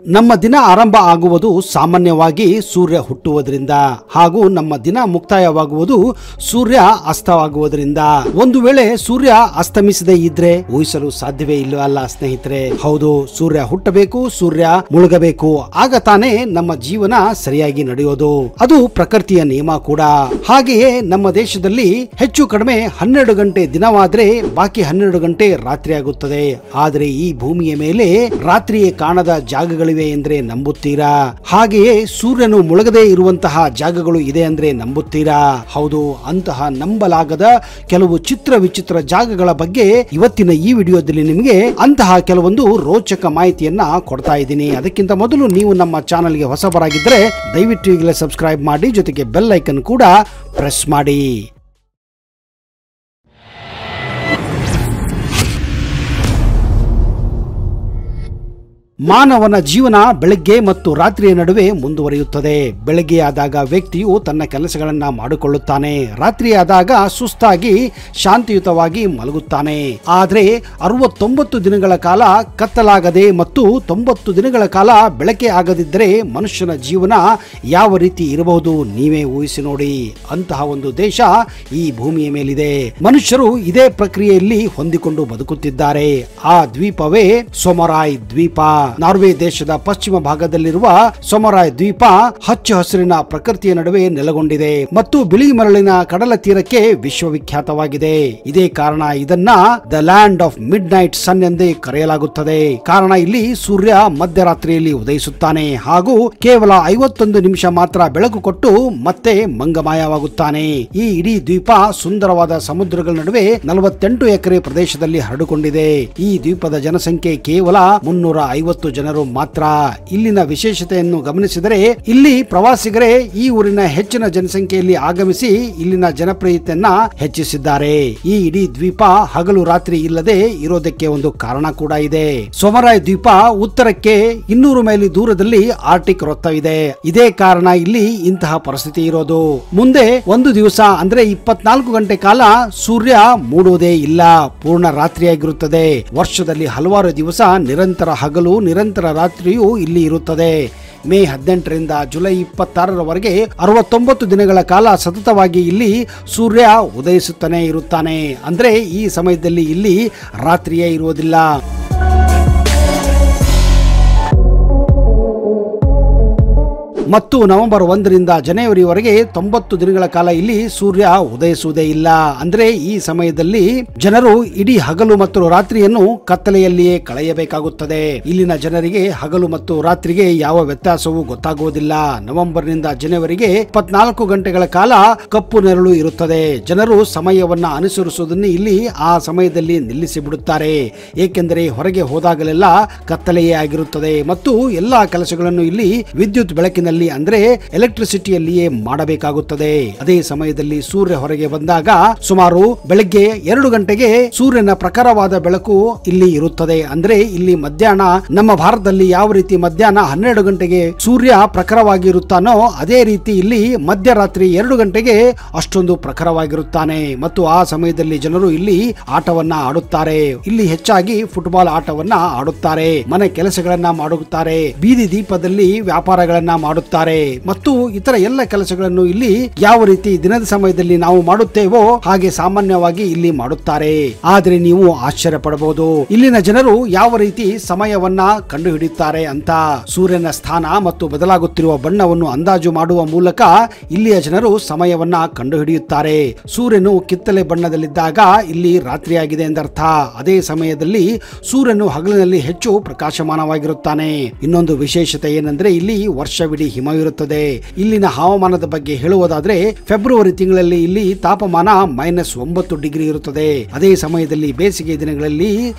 ನಮ್ಮ ದಿನ ಆರಂಭ ಆಗುವುದು ಸಾಮಾನ್ಯವಾಗಿ ಸೂರ್ಯ ಹುಟ್ಟುವುದರಿಂದ ಹಾಗೂ ನಮ್ಮ ದಿನ ಮುಕ್ತಾಯವಾಗುವುದು ಸೂರ್ಯ ಅಸ್ತವಾಗುವುದರಿಂದ. ಒಂದು ವೇಳೆ ಸೂರ್ಯ ಅಸ್ತಮಿಸದೇ ಇದ್ರೆ ಊಹಿಸಲು ಸಾಧ್ಯವೇ ಇಲ್ಲವಲ್ಲ ಸ್ನೇಹಿತರೆ. ಹೌದು, ಸೂರ್ಯ ಹುಟ್ಟಬೇಕು, ಸೂರ್ಯ ಮುಳುಗಬೇಕು, ಆಗ ತಾನೇ ನಮ್ಮ ಜೀವನ ಸರಿಯಾಗಿ ನಡೆಯೋದು. ಅದು ಪ್ರಕೃತಿಯ ನಿಯಮ ಕೂಡ. ಹಾಗೆಯೇ ನಮ್ಮ ದೇಶದಲ್ಲಿ ಹೆಚ್ಚು ಕಡಿಮೆ 12 ಗಂಟೆ ದಿನವಾದ್ರೆ ಬಾಕಿ 12 ಗಂಟೆ ರಾತ್ರಿ ಆಗುತ್ತದೆ. ಆದರೆ ಈ ಭೂಮಿಯ ಮೇಲೆ ರಾತ್ರಿಯೇ ಕಾಣದ ಜಾಗಗಳು ಎಂದ್ರೆ ನಂಬುತ್ತೀರಾ? ಹಾಗೆಯೇ ಸೂರ್ಯನು ಮುಳುಗದೇ ಇರುವಂತಹ ಜಾಗಗಳು ಇದೆ ಅಂದ್ರೆ ನಂಬುತ್ತೀರಾ? ಹೌದು, ಅಂತಹ ನಂಬಲಾಗದ ಕೆಲವು ಚಿತ್ರ ವಿಚಿತ್ರ ಜಾಗಗಳ ಬಗ್ಗೆ ಇವತ್ತಿನ ಈ ವಿಡಿಯೋದಲ್ಲಿ ನಿಮಗೆ ಅಂತಹ ಕೆಲವೊಂದು ರೋಚಕ ಮಾಹಿತಿಯನ್ನ ಕೊಡ್ತಾ ಇದ್ದೀನಿ. ಅದಕ್ಕಿಂತ ಮೊದಲು ನೀವು ನಮ್ಮ ಚಾನೆಲ್ಗೆ ಹೊಸಬರಾಗಿದ್ದರೆ ದಯವಿಟ್ಟು ಈಗಲೇ ಸಬ್ಸ್ಕ್ರೈಬ್ ಮಾಡಿ, ಜೊತೆಗೆ ಬೆಲ್ ಐಕನ್ ಕೂಡ ಪ್ರೆಸ್ ಮಾಡಿ. ಮಾನವನ ಜೀವನ ಬೆಳಗ್ಗೆ ಮತ್ತು ರಾತ್ರಿಯ ನಡುವೆ ಮುಂದುವರಿಯುತ್ತದೆ. ಬೆಳಗ್ಗೆಯಾದಾಗ ವ್ಯಕ್ತಿಯು ತನ್ನ ಕೆಲಸಗಳನ್ನ ಮಾಡಿಕೊಳ್ಳುತ್ತಾನೆ, ರಾತ್ರಿಯಾದಾಗ ಸುಸ್ತಾಗಿ ಶಾಂತಿಯುತವಾಗಿ ಮಲಗುತ್ತಾನೆ. ಆದರೆ 69 ದಿನಗಳ ಕಾಲ ಕತ್ತಲಾಗದೆ ಮತ್ತು 90 ದಿನಗಳ ಕಾಲ ಬೆಳಕೆ ಆಗದಿದ್ದರೆ ಮನುಷ್ಯನ ಜೀವನ ಯಾವ ರೀತಿ ಇರಬಹುದು ನೀವೇ ಊಹಿಸಿ ನೋಡಿ. ಅಂತಹ ಒಂದು ದೇಶ ಈ ಭೂಮಿಯ ಮೇಲಿದೆ. ಮನುಷ್ಯರು ಇದೇ ಪ್ರಕ್ರಿಯೆಯಲ್ಲಿ ಹೊಂದಿಕೊಂಡು ಬದುಕುತ್ತಿದ್ದಾರೆ. ಆ ದ್ವೀಪವೇ ಸೊಮರಾಯ್ ದ್ವೀಪ. ನಾರ್ವೆ ದೇಶದ ಪಶ್ಚಿಮ ಭಾಗದಲ್ಲಿರುವ ಸೊಮರಾಯ್ ದ್ವೀಪ ಹಚ್ಚ ಹಸಿರಿನ ಪ್ರಕೃತಿಯ ನಡುವೆ ನೆಲೆಗೊಂಡಿದೆ ಮತ್ತು ಬಿಳಿ ಮರಳಿನ ಕಡಲ ತೀರಕ್ಕೆ ವಿಶ್ವವಿಖ್ಯಾತವಾಗಿದೆ. ಇದೇ ಕಾರಣ ಇದನ್ನ the land of midnight sun ಎಂದೇ ಕರೆಯಲಾಗುತ್ತದೆ. ಕಾರಣ ಇಲ್ಲಿ ಸೂರ್ಯ ಮಧ್ಯರಾತ್ರಿಯಲ್ಲಿ ಉದಯಿಸುತ್ತಾನೆ ಹಾಗೂ ಕೇವಲ 51 ನಿಮಿಷ ಮಾತ್ರ ಬೆಳಕು ಕೊಟ್ಟು ಮತ್ತೆ ಮಂಗಮಾಯವಾಗುತ್ತಾನೆ. ಈ ಇಡೀ ದ್ವೀಪ ಸುಂದರವಾದ ಸಮುದ್ರಗಳ ನಡುವೆ 48 ಎಕರೆ ಪ್ರದೇಶದಲ್ಲಿ ಹರಡಿಕೊಂಡಿದೆ. ಈ ದ್ವೀಪದ ಜನಸಂಖ್ಯೆ ಕೇವಲ 350 ಜನರು ಮಾತ್ರ. ಇಲ್ಲಿನ ವಿಶೇಷತೆಯನ್ನು ಗಮನಿಸಿದರೆ ಇಲ್ಲಿ ಪ್ರವಾಸಿಗರೇ ಈ ಊರಿನ ಹೆಚ್ಚಿನ ಜನಸಂಖ್ಯೆಯಲ್ಲಿ ಆಗಮಿಸಿ ಇಲ್ಲಿನ ಜನಪ್ರಿಯತೆಯನ್ನ ಹೆಚ್ಚಿಸಿದ್ದಾರೆ. ಈ ಇಡೀ ದ್ವೀಪ ಹಗಲು ರಾತ್ರಿ ಇಲ್ಲದೆ ಇರೋದಕ್ಕೆ ಒಂದು ಕಾರಣ ಕೂಡ ಇದೆ. ಸೊಮರಾಯ್ ದ್ವೀಪ ಉತ್ತರಕ್ಕೆ 200 ಮೈಲಿ ದೂರದಲ್ಲಿ ಆರ್ಟಿಕ್ ವೃತ್ತವಿದೆ. ಇದೇ ಕಾರಣ ಇಲ್ಲಿ ಇಂತಹ ಪರಿಸ್ಥಿತಿ ಇರೋದು. ಮುಂದೆ ಒಂದು ದಿವಸ ಅಂದ್ರೆ 24 ಗಂಟೆ ಕಾಲ ಸೂರ್ಯ ಮೂಡುವುದೇ ಇಲ್ಲ, ಪೂರ್ಣ ರಾತ್ರಿಯಾಗಿರುತ್ತದೆ. ವರ್ಷದಲ್ಲಿ ಹಲವಾರು ದಿವಸ ನಿರಂತರ ಹಗಲು ನಿರಂತರ ರಾತ್ರಿಯೂ ಇಲ್ಲಿ ಇರುತ್ತದೆ. ಮೇ 18ರಿಂದ ಜುಲೈ 26ರವರೆಗೆ 69 ದಿನಗಳ ಕಾಲ ಸತತವಾಗಿ ಇಲ್ಲಿ ಸೂರ್ಯ ಉದಯಿಸುತ್ತಾನೆ ಇರುತ್ತಾನೆ. ಅಂದ್ರೆ ಈ ಸಮಯದಲ್ಲಿ ಇಲ್ಲಿ ರಾತ್ರಿಯೇ ಇರುವುದಿಲ್ಲ. ಮತ್ತು ನವೆಂಬರ್ 1ರಿಂದ ಜನವರಿವರೆಗೆ 90 ದಿನಗಳ ಕಾಲ ಇಲ್ಲಿ ಸೂರ್ಯ ಉದಯಿಸುವುದೇ ಇಲ್ಲ. ಅಂದ್ರೆ ಈ ಸಮಯದಲ್ಲಿ ಜನರು ಇಡೀ ಹಗಲು ಮತ್ತು ರಾತ್ರಿಯನ್ನು ಕತ್ತಲೆಯಲ್ಲಿಯೇ ಕಳೆಯಬೇಕಾಗುತ್ತದೆ. ಇಲ್ಲಿನ ಜನರಿಗೆ ಹಗಲು ಮತ್ತು ರಾತ್ರಿಗೆ ಯಾವ ವ್ಯತ್ಯಾಸವೂ ಗೊತ್ತಾಗುವುದಿಲ್ಲ. ನವೆಂಬರ್ನಿಂದ ಜನವರಿಗೆ 24 ಗಂಟೆಗಳ ಕಾಲ ಕಪ್ಪು ನೆರಳು ಇರುತ್ತದೆ. ಜನರು ಸಮಯವನ್ನ ಅನುಸರಿಸುವುದನ್ನು ಇಲ್ಲಿ ಆ ಸಮಯದಲ್ಲಿ ನಿಲ್ಲಿಸಿ ಬಿಡುತ್ತಾರೆ. ಏಕೆಂದರೆ ಹೊರಗೆ ಹೋದಾಗಲೆಲ್ಲ ಕತ್ತಲೆಯೇ ಆಗಿರುತ್ತದೆ ಮತ್ತು ಎಲ್ಲಾ ಕೆಲಸಗಳನ್ನು ಇಲ್ಲಿ ವಿದ್ಯುತ್ ಬೆಳಕಿನಲ್ಲಿ ಅಂದ್ರೆ ಎಲೆಕ್ಟ್ರಿಸಿಟಿಯಲ್ಲಿಯೇ ಮಾಡಬೇಕಾಗುತ್ತದೆ. ಅದೇ ಸಮಯದಲ್ಲಿ ಸೂರ್ಯ ಹೊರಗೆ ಬಂದಾಗ ಸುಮಾರು ಬೆಳಗ್ಗೆ 2 ಗಂಟೆಗೆ ಸೂರ್ಯನ ಪ್ರಖರವಾದ ಬೆಳಕು ಇಲ್ಲಿ ಇರುತ್ತದೆ. ಅಂದ್ರೆ ಇಲ್ಲಿ ಮಧ್ಯಾಹ್ನ ನಮ್ಮ ಭಾರತದಲ್ಲಿ ಯಾವ ರೀತಿ ಮಧ್ಯಾಹ್ನ 12 ಗಂಟೆಗೆ ಸೂರ್ಯ ಪ್ರಖರವಾಗಿರುತ್ತಾನೋ ಅದೇ ರೀತಿ ಇಲ್ಲಿ ಮಧ್ಯರಾತ್ರಿ 2 ಗಂಟೆಗೆ ಅಷ್ಟೊಂದು ಪ್ರಖರವಾಗಿರುತ್ತಾನೆ. ಮತ್ತು ಆ ಸಮಯದಲ್ಲಿ ಜನರು ಇಲ್ಲಿ ಆಟವನ್ನ ಆಡುತ್ತಾರೆ. ಇಲ್ಲಿ ಹೆಚ್ಚಾಗಿ ಫುಟ್ಬಾಲ್ ಆಟವನ್ನ ಆಡುತ್ತಾರೆ, ಮನೆ ಕೆಲಸಗಳನ್ನ ಮಾಡುತ್ತಾರೆ, ಬೀದಿ ದೀಪದಲ್ಲಿ ವ್ಯಾಪಾರಗಳನ್ನ ಮಾಡುತ್ತಾರೆ ಮತ್ತು ಇತರ ಎಲ್ಲ ಕೆಲಸಗಳನ್ನು ಇಲ್ಲಿ ಯಾವ ರೀತಿ ದಿನದ ಸಮಯದಲ್ಲಿ ನಾವು ಮಾಡುತ್ತೇವೋ ಹಾಗೆ ಸಾಮಾನ್ಯವಾಗಿ ಇಲ್ಲಿ ಮಾಡುತ್ತಾರೆ. ಆದ್ರೆ ನೀವು ಆಶ್ಚರ್ಯ ಪಡಬಹುದು, ಇಲ್ಲಿನ ಜನರು ಯಾವ ರೀತಿ ಸಮಯವನ್ನ ಕಂಡು ಹಿಡಿಯುತ್ತಾರೆ ಅಂತ. ಸೂರ್ಯನ ಸ್ಥಾನ ಮತ್ತು ಬದಲಾಗುತ್ತಿರುವ ಬಣ್ಣವನ್ನು ಅಂದಾಜು ಮಾಡುವ ಮೂಲಕ ಇಲ್ಲಿಯ ಜನರು ಸಮಯವನ್ನ ಕಂಡು ಹಿಡಿಯುತ್ತಾರೆ. ಸೂರ್ಯನು ಕಿತ್ತಳೆ ಬಣ್ಣದಲ್ಲಿದ್ದಾಗ ಇಲ್ಲಿ ರಾತ್ರಿಯಾಗಿದೆ ಎಂದರ್ಥ. ಅದೇ ಸಮಯದಲ್ಲಿ ಸೂರ್ಯನು ಹಗಲಿನಲ್ಲಿ ಹೆಚ್ಚು ಪ್ರಕಾಶಮಾನವಾಗಿರುತ್ತಾನೆ. ಇನ್ನೊಂದು ವಿಶೇಷತೆ ಏನಂದ್ರೆ ಇಲ್ಲಿ ವರ್ಷವಿಡೀ ಹಿಮವಿರುತ್ತದೆ. ಇಲ್ಲಿನ ಹವಾಮಾನದ ಬಗ್ಗೆ ಹೇಳುವುದಾದ್ರೆ ಫೆಬ್ರವರಿ ತಿಂಗಳಲ್ಲಿ ಇಲ್ಲಿ ತಾಪಮಾನ -9 ಡಿಗ್ರಿ ಇರುತ್ತದೆ. ಅದೇ ಸಮಯದಲ್ಲಿ ಬೇಸಿಗೆ ದಿನಗಳಲ್ಲಿ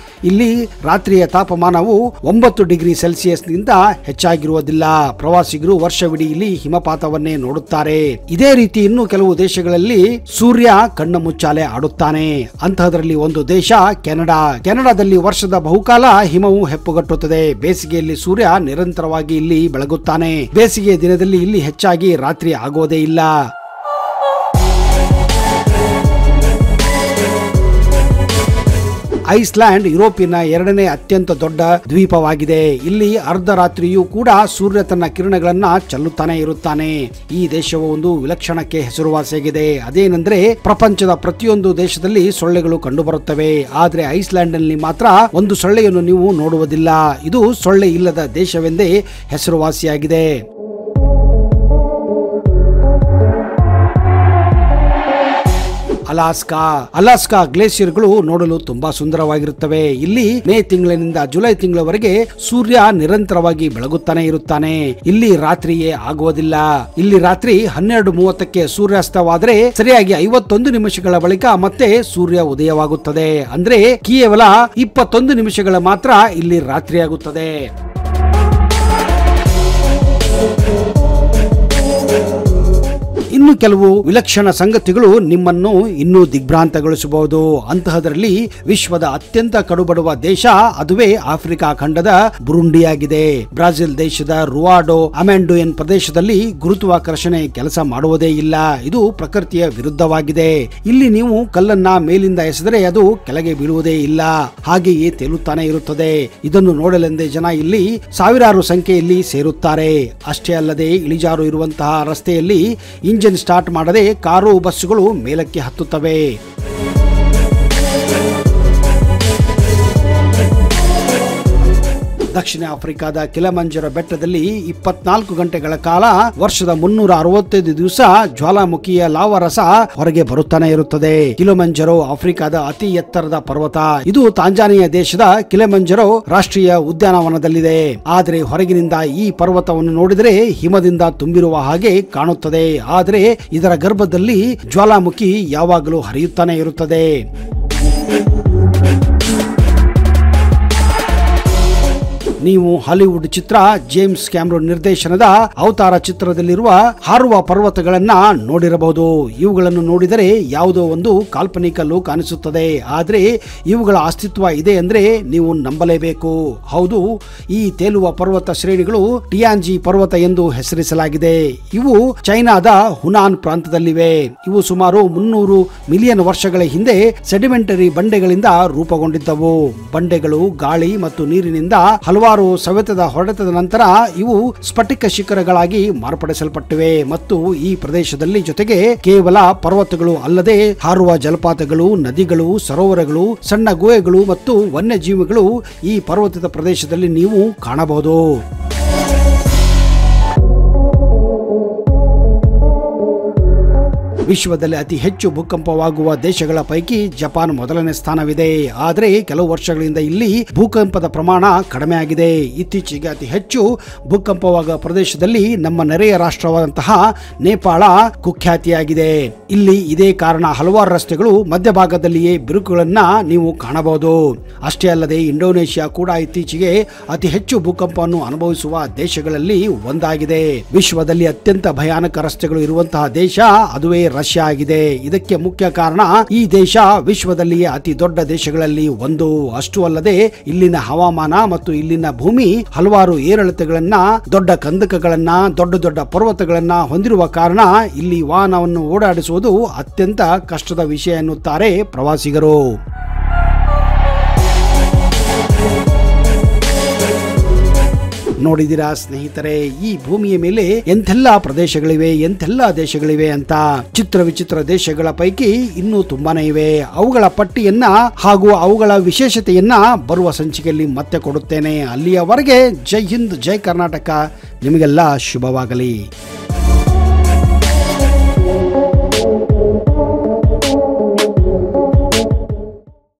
ಇಲ್ಲಿ ರಾತ್ರಿಯ ತಾಪಮಾನವು 9 ಡಿಗ್ರಿ ಸೆಲ್ಸಿಯಸ್ ನಿಂದ ಹೆಚ್ಚಾಗಿರುವುದಿಲ್ಲ. ಪ್ರವಾಸಿಗರು ವರ್ಷವಿಡೀ ಇಲ್ಲಿ ಹಿಮಪಾತವನ್ನೇ ನೋಡುತ್ತಾರೆ. ಇದೇ ರೀತಿ ಇನ್ನು ಕೆಲವು ದೇಶಗಳಲ್ಲಿ ಸೂರ್ಯ ಕಣ್ಣು ಮುಚ್ಚಾಲೆ ಆಡುತ್ತಾನೆ. ಅಂತಹದರಲ್ಲಿ ಒಂದು ದೇಶ ಕೆನಡಾ. ಕೆನಡಾದಲ್ಲಿ ವರ್ಷದ ಬಹುಕಾಲ ಹಿಮವು ಹೆಪ್ಪುಗಟ್ಟುತ್ತದೆ. ಬೇಸಿಗೆಯಲ್ಲಿ ಸೂರ್ಯ ನಿರಂತರವಾಗಿ ಇಲ್ಲಿ ಬೆಳಗುತ್ತಾನೆ. ಬೇಸಿಗೆ ದಿನದಲ್ಲಿ ಇಲ್ಲಿ ಹೆಚ್ಚಾಗಿ ರಾತ್ರಿ ಆಗೋದೇ ಇಲ್ಲ. ಐಸ್ಲ್ಯಾಂಡ್ ಯುರೋಪಿನ ಎರಡನೇ ಅತ್ಯಂತ ದೊಡ್ಡ ದ್ವೀಪವಾಗಿದೆ. ಇಲ್ಲಿ ಅರ್ಧರಾತ್ರಿಯೂ ಕೂಡ ಸೂರ್ಯ ತನ್ನ ಕಿರಣಗಳನ್ನ ಚೆಲ್ಲುತ್ತಾನೆ ಇರುತ್ತಾನೆ. ಈ ದೇಶವು ಒಂದು ವಿಲಕ್ಷಣಕ್ಕೆ ಹೆಸರುವಾಸಿಯಾಗಿದೆ. ಅದೇನೆಂದ್ರೆ ಪ್ರಪಂಚದ ಪ್ರತಿಯೊಂದು ದೇಶದಲ್ಲಿ ಸೊಳ್ಳೆಗಳು ಕಂಡುಬರುತ್ತವೆ, ಆದ್ರೆ ಐಸ್ಲ್ಯಾಂಡ್ ನಲ್ಲಿ ಮಾತ್ರ ಒಂದು ಸೊಳ್ಳೆಯನ್ನು ನೀವು ನೋಡುವುದಿಲ್ಲ. ಇದು ಸೊಳ್ಳೆ ಇಲ್ಲದ ದೇಶವೆಂದೇ ಹೆಸರುವಾಸಿಯಾಗಿದೆ. ಅಲಾಸ್ಕಾ ಗ್ಲೇಷಿಯರ್ಗಳು ನೋಡಲು ತುಂಬಾ ಸುಂದರವಾಗಿರುತ್ತವೆ. ಇಲ್ಲಿ ಮೇ ತಿಂಗಳಿನಿಂದ ಜುಲೈ ತಿಂಗಳವರೆಗೆ ಸೂರ್ಯ ನಿರಂತರವಾಗಿ ಬೆಳಗುತ್ತಾನೆ ಇರುತ್ತಾನೆ. ಇಲ್ಲಿ ರಾತ್ರಿಯೇ ಆಗುವುದಿಲ್ಲ. ಇಲ್ಲಿ ರಾತ್ರಿ 12:30ಕ್ಕೆ ಸೂರ್ಯಾಸ್ತವಾದರೆ ಸರಿಯಾಗಿ 51 ನಿಮಿಷಗಳ ಬಳಿಕ ಮತ್ತೆ ಸೂರ್ಯ ಉದಯವಾಗುತ್ತದೆ. ಅಂದ್ರೆ ಕೇವಲ 21 ನಿಮಿಷಗಳ ಮಾತ್ರ ಇಲ್ಲಿ ರಾತ್ರಿಯಾಗುತ್ತದೆ. ಇನ್ನು ಕೆಲವು ವಿಲಕ್ಷಣ ಸಂಗತಿಗಳು ನಿಮ್ಮನ್ನು ಇನ್ನೂ ದಿಗ್ಭ್ರಾಂತಗೊಳಿಸಬಹುದು. ಅಂತಹದರಲ್ಲಿ ವಿಶ್ವದ ಅತ್ಯಂತ ಕಡುಬಡುವ ದೇಶ ಅದುವೇ ಆಫ್ರಿಕಾ ಖಂಡದ ಬುರುಂಡಿಯಾಗಿದೆ. ಬ್ರಾಜಿಲ್ ದೇಶದ ರುವಾಡೋ ಅಮ್ಯಾಂಡೋಯನ್ ಪ್ರದೇಶದಲ್ಲಿ ಗುರುತ್ವಾಕರ್ಷಣೆ ಕೆಲಸ ಮಾಡುವುದೇ ಇಲ್ಲ. ಇದು ಪ್ರಕೃತಿಯ ವಿರುದ್ಧವಾಗಿದೆ. ಇಲ್ಲಿ ನೀವು ಕಲ್ಲನ್ನ ಮೇಲಿಂದ ಎಸೆದರೆ ಅದು ಕೆಳಗೆ ಬೀಳುವುದೇ ಇಲ್ಲ, ಹಾಗೆಯೇ ತೇಲುತ್ತಾನೆ ಇರುತ್ತದೆ. ಇದನ್ನು ನೋಡಲೆಂದೇ ಜನ ಇಲ್ಲಿ ಸಾವಿರಾರು ಸಂಖ್ಯೆಯಲ್ಲಿ ಸೇರುತ್ತಾರೆ. ಅಷ್ಟೇ ಅಲ್ಲದೆ ಇಳಿಜಾರು ಇರುವಂತಹ ರಸ್ತೆಯಲ್ಲಿ ಇಂಜಿನ್ ಸ್ಟಾರ್ಟ್ ಮಾಡದೆ ಕಾರು ಬಸ್ಸುಗಳು ಮೇಲಕ್ಕೆ ಹತ್ತುತ್ತವೆ. ದಕ್ಷಿಣ ಆಫ್ರಿಕಾದ ಕಿಲಿಮಂಜರೋ ಬೆಟ್ಟದಲ್ಲಿ 24 ಗಂಟೆಗಳ ಕಾಲ ವರ್ಷದ 365 ದಿವಸ ಜ್ವಾಲಾಮುಖಿಯ ಲಾವಾರಸ ಹೊರಗೆ ಬರುತ್ತಾನೆ ಇರುತ್ತದೆ. ಕಿಲಿಮಂಜರೋ ಆಫ್ರಿಕಾದ ಅತಿ ಎತ್ತರದ ಪರ್ವತ. ಇದು ತಾಂಜಾನಿಯಾ ದೇಶದ ಕಿಲಿಮಂಜರೋ ರಾಷ್ಟ್ರೀಯ ಉದ್ಯಾನವನದಲ್ಲಿದೆ. ಆದರೆ ಹೊರಗಿನಿಂದ ಈ ಪರ್ವತವನ್ನು ನೋಡಿದರೆ ಹಿಮದಿಂದ ತುಂಬಿರುವ ಹಾಗೆ ಕಾಣುತ್ತದೆ. ಆದರೆ ಇದರ ಗರ್ಭದಲ್ಲಿ ಜ್ವಾಲಾಮುಖಿ ಯಾವಾಗಲೂ ಹರಿಯುತ್ತಾನೆ ಇರುತ್ತದೆ. ನೀವು ಹಾಲಿವುಡ್ ಚಿತ್ರ ಜೇಮ್ಸ್ ಕ್ಯಾಮರೂನ್ ನಿರ್ದೇಶನದ ಅವತಾರ ಚಿತ್ರದಲ್ಲಿರುವ ಹಾರುವ ಪರ್ವತಗಳನ್ನ ನೋಡಿರಬಹುದು. ಇವುಗಳನ್ನು ನೋಡಿದರೆ ಯಾವುದೋ ಒಂದು ಕಾಲ್ಪನಿಕ ಲೋಕ ಅನಿಸುತ್ತದೆ. ಆದರೆ ಇವುಗಳ ಅಸ್ತಿತ್ವ ಇದೆ ಅಂದ್ರೆ ನೀವು ನಂಬಲೇಬೇಕು. ಹೌದು, ಈ ತೇಲುವ ಪರ್ವತ ಶ್ರೇಣಿಗಳು ಟಿಯಾನ್ಜಿ ಪರ್ವತ ಎಂದು ಹೆಸರಿಸಲಾಗಿದೆ. ಇವು ಚೈನಾದ ಹುನಾನ್ ಪ್ರಾಂತದಲ್ಲಿವೆ. ಇವು ಸುಮಾರು 300 ಮಿಲಿಯನ್ ವರ್ಷಗಳ ಹಿಂದೆ ಸೆಡಿಮೆಂಟರಿ ಬಂಡೆಗಳಿಂದ ರೂಪುಗೊಂಡಿದ್ದವು. ಬಂಡೆಗಳು ಗಾಳಿ ಮತ್ತು ನೀರಿನಿಂದ ಹಲವಾರು ಸವೆತದ ಹೊಡೆತದ ನಂತರ ಇವು ಸ್ಫಟಿಕ ಶಿಖರಗಳಾಗಿ ಮಾರ್ಪಡಿಸಲ್ಪಟ್ಟಿವೆ. ಮತ್ತು ಈ ಪ್ರದೇಶದಲ್ಲಿ ಜೊತೆಗೆ ಕೇವಲ ಪರ್ವತಗಳು ಅಲ್ಲದೆ ಹಾರುವ ಜಲಪಾತಗಳು, ನದಿಗಳು, ಸರೋವರಗಳು, ಸಣ್ಣ ಗುಹೆಗಳು ಮತ್ತು ವನ್ಯಜೀವಿಗಳು ಈ ಪರ್ವತದ ಪ್ರದೇಶದಲ್ಲಿ ನೀವು ಕಾಣಬಹುದು. ವಿಶ್ವದಲ್ಲಿ ಅತಿ ಹೆಚ್ಚು ಭೂಕಂಪವಾಗುವ ದೇಶಗಳ ಪೈಕಿ ಜಪಾನ್ ಮೊದಲನೇ ಸ್ಥಾನವಿದೆ. ಆದರೆ ಕೆಲವು ವರ್ಷಗಳಿಂದ ಇಲ್ಲಿ ಭೂಕಂಪದ ಪ್ರಮಾಣ ಕಡಿಮೆ ಆಗಿದೆ. ಇತ್ತೀಚೆಗೆ ಅತಿ ಹೆಚ್ಚು ಭೂಕಂಪವಾಗುವ ಪ್ರದೇಶದಲ್ಲಿ ನಮ್ಮ ನೆರೆಯ ರಾಷ್ಟ್ರವಾದಂತಹ ನೇಪಾಳ ಕುಖ್ಯಾತಿಯಾಗಿದೆ. ಇಲ್ಲಿ ಇದೇ ಕಾರಣ ಹಲವಾರು ರಸ್ತೆಗಳು ಮಧ್ಯಭಾಗದಲ್ಲಿಯೇ ಬಿರುಕುಗಳನ್ನ ನೀವು ಕಾಣಬಹುದು. ಅಷ್ಟೇ ಅಲ್ಲದೆ ಇಂಡೋನೇಷ್ಯಾ ಕೂಡ ಇತ್ತೀಚೆಗೆ ಅತಿ ಹೆಚ್ಚು ಭೂಕಂಪವನ್ನು ಅನುಭವಿಸುವ ದೇಶಗಳಲ್ಲಿ ಒಂದಾಗಿದೆ. ವಿಶ್ವದಲ್ಲಿ ಅತ್ಯಂತ ಭಯಾನಕ ರಸ್ತೆಗಳು ಇರುವಂತಹ ದೇಶ ಅದುವೇ ರಷ್ಯಾ ಆಗಿದೆ. ಇದಕ್ಕೆ ಮುಖ್ಯ ಕಾರಣ ಈ ದೇಶ ವಿಶ್ವದಲ್ಲಿಯೇ ಅತಿ ದೊಡ್ಡ ದೇಶಗಳಲ್ಲಿ ಒಂದು. ಅಷ್ಟು ಅಲ್ಲದೆ ಇಲ್ಲಿನ ಹವಾಮಾನ ಮತ್ತು ಇಲ್ಲಿನ ಭೂಮಿ ಹಲವಾರು ಏರಿಳಿತಗಳನ್ನ, ದೊಡ್ಡ ಕಂದಕಗಳನ್ನ, ದೊಡ್ಡ ದೊಡ್ಡ ಪರ್ವತಗಳನ್ನ ಹೊಂದಿರುವ ಕಾರಣ ಇಲ್ಲಿ ವಾಹನವನ್ನು ಓಡಾಡಿಸುವುದು ಅತ್ಯಂತ ಕಷ್ಟದ ವಿಷಯ ಎನ್ನುತ್ತಾರೆ ಪ್ರವಾಸಿಗರು. ನೋಡಿದಿರಾ ಸ್ನೇಹಿತರೆ, ಈ ಭೂಮಿಯ ಮೇಲೆ ಎಂತೆಲ್ಲ ಪ್ರದೇಶಗಳಿವೆ, ಎಂತೆಲ್ಲ ದೇಶಗಳಿವೆ ಅಂತ. ಚಿತ್ರ ವಿಚಿತ್ರ ದೇಶಗಳ ಪೈಕಿ ಇನ್ನೂ ತುಂಬಾನೇ ಇವೆ. ಅವುಗಳ ಪಟ್ಟಿಯನ್ನ ಹಾಗೂ ಅವುಗಳ ವಿಶೇಷತೆಯನ್ನ ಬರುವ ಸಂಚಿಕೆಯಲ್ಲಿ ಮತ್ತೆ ಕೊಡುತ್ತೇನೆ. ಅಲ್ಲಿಯವರೆಗೆ ಜೈ ಹಿಂದ್, ಜೈ ಕರ್ನಾಟಕ. ನಿಮಗೆಲ್ಲ ಶುಭವಾಗಲಿ.